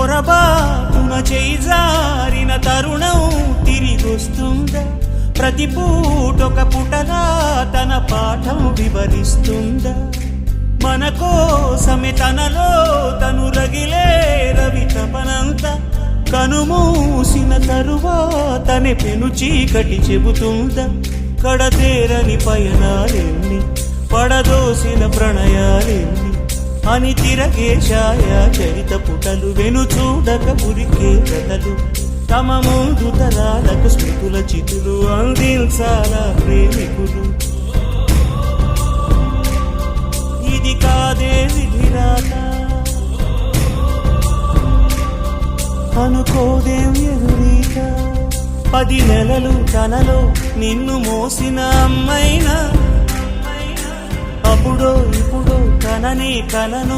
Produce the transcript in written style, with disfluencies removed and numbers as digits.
పొరబాటున చేజారిన తరుణం తిరిగొస్తుందా? ప్రతి పూటొక పుటలా తన పాఠం వివరిస్తుందా? మన కోసమే తనలో తను రగిలే రవి తపనంతా కనుమూసిన తరువాతనే పెను చీకటి చెబుతుందా? కడతేరని పయనాలెన్ని, పడదోసిన ప్రణయాలెన్ని అని తిరగే ఛాయా చరిత పుటలు, వెను చూడక ఉరికే కథలు, తమ ముందు తరాలకు స్మృతుల చితులు అందించాలా ప్రేమికులు. ఇది కాదే విధిరాత, అనుకోదేం ఎదురీత. 10 నెలలు తనలో నిన్ను మోసిన అమ్మైనా, అప్పుడో ఇప్పుడో తనని కలను